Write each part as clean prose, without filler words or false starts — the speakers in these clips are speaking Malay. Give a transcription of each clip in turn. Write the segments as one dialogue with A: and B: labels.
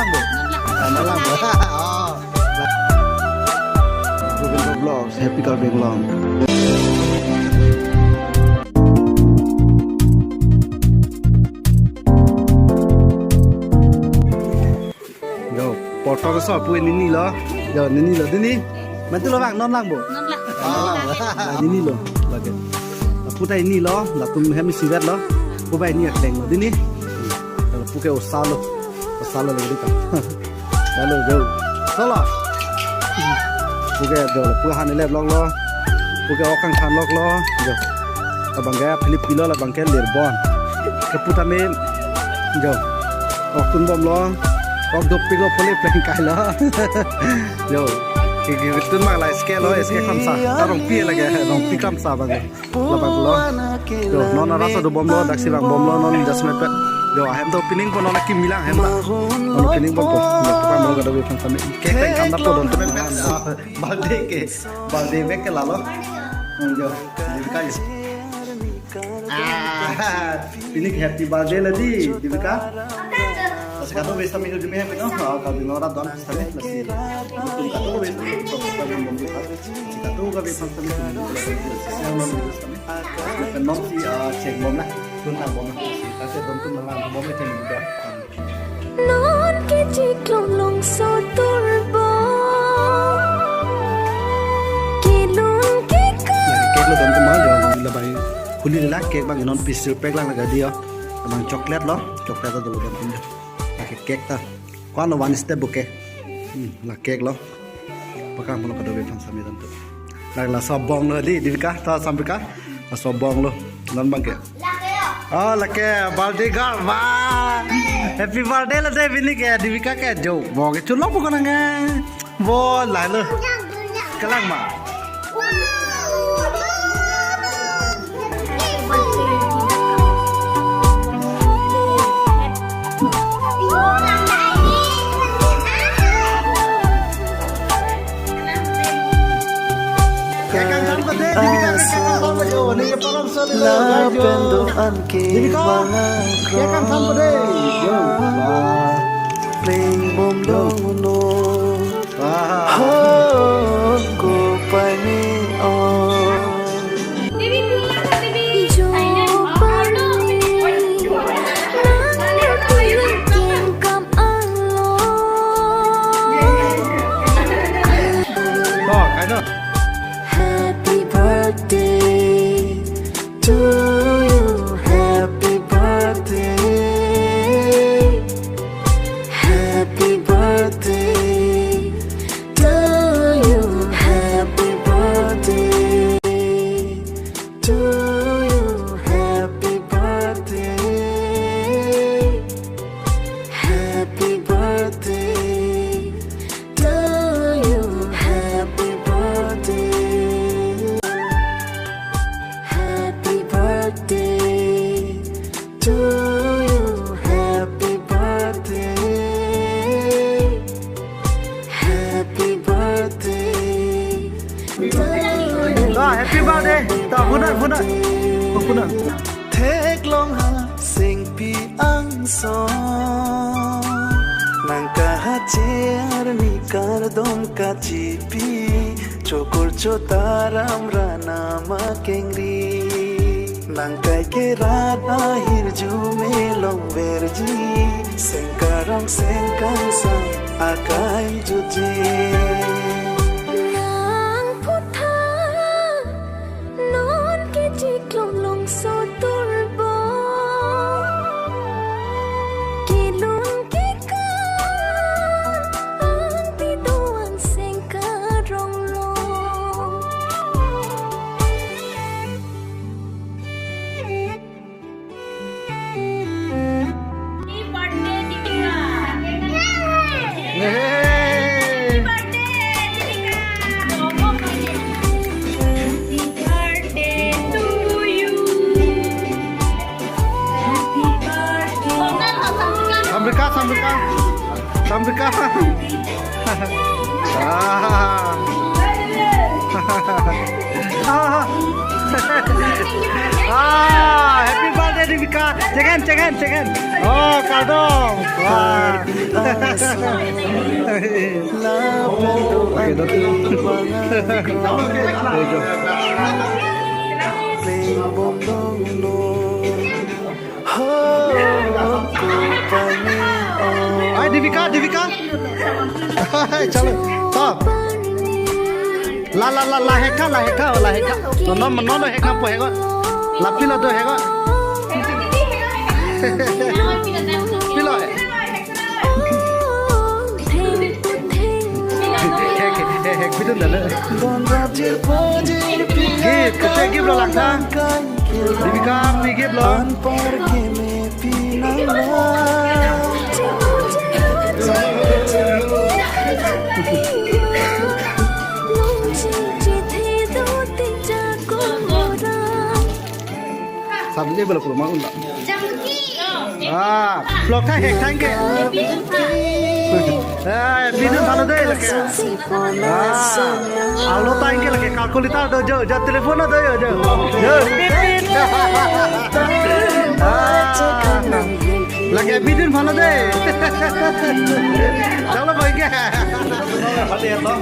A: lang bu? Non lang bu. Oh. Ruben Vlogs, happy carving long. Yo, potong so pui nini lo. Yo nini lo dini. Mantu lo bang non lang bu?
B: Non lang.
A: Oh, nini lo. Lagi. Putai ini lo, lah tum hemi siwet lo. Pubai ini kleng lo dini. Puke osalo. Osalo lagi ta. Lalu go. Solo. Puke do, puke han lep lok lo. Puke okang khan lok lo. Yo. Abang gaya Philip kilo lah bangke Lirbon. Keputa me. Yo. Oktun bom lo. Ok doping lo pole pleng kai lo. Yo. Itu mah lah scale lo, scale kamsa. Tarong pi lagi, rong pi kamsa bang. Labang lo. Yo, nona rasa do bom lo, daksi bang bom lo non jasmet pet. Yo, hem to pining pun nona kim bilang hem lah. Nona pining pun kok, tukang mau gado befan sami. Kek teng kamda to don temen pet. Balde bek ke lalo. Yo, dibika. Pining happy birthday lagi, dibika. Sekarang wes kami udah meh penuh, kalau di Nora don kami masih betul kata wes kami membeli kata kami kami sampai yang membeli kami penuh si cek bom lah, tentang bom lah, kasih tentu malam bom itu juga.
C: Non kecik long sotur bo, kilun keka.
A: Kek lo tentu malam jangan lebay kulit lah kek bang non piece pek lah lagi dia, bang coklat loh, coklat itu dulu tentu. Kek ta, kau no one step buke, lah kek lo, pakai mana kado befan sami tentu. Lah sobong lo di kah, tahu sampai kah, sobong lo, non bang kek. Oh lake, birthday girl, wah, happy birthday lah deh bini kek, di kah jauh, mau ke culok bukan nggak, bo lah lo, kelang mah.
D: Lapendoan ke mga playing bom lono ho ko pani on
C: Jo pani, nang tuwing kam alo.
A: Oh, kano.
D: Happy birthday to you, happy birthday, happy birthday to you, happy birthday to you, happy birthday, happy birthday to you, happy birthday. Happy birthday to you, happy birthday, happy birthday to you.
A: Happy birthday, tak punat.
D: Thek long ha sing pi ang song nang kahacer ni kardom kacipi cokor cotaram rana makengri nang kai kerat akhir jume long berji sengkarang sengkang sang akai juji.
C: Nang putha, non kecik long sotur bo, kilun keka, ang tiduan sengkarong long.
A: Sambrika. Happy birthday Divika, cekan. Oh, kaldong. Wah. Ayo Divika. Chalo, stop. La heka. No heka po heka. Lapi lo do heka. Pilo. Hek bidun dale. Give lo langka. Divika give lo. Sabli bela pura magun lah. Vlog tha hek thank you. Video bhalo dei lake. Alo thank you lake calculator do jo telephone do jo. Lake video bhalo dei. Chalo bhai ke. Birthday to.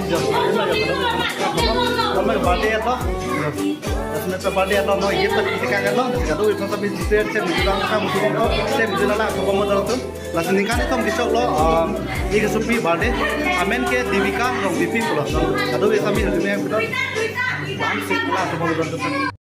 A: Tomar birthday to. Asme pe birthday to no ye tak kita kan lo. Kado itu tapi share bilang kamu tuh saya bilang lah aku mau dalam tuh. Langsung nikah itu kisah lo. Ini supi birthday. Amen ke Divika dong pipi pulau. Kado itu kami hari ini betul. Langsung lah semua dalam tuh.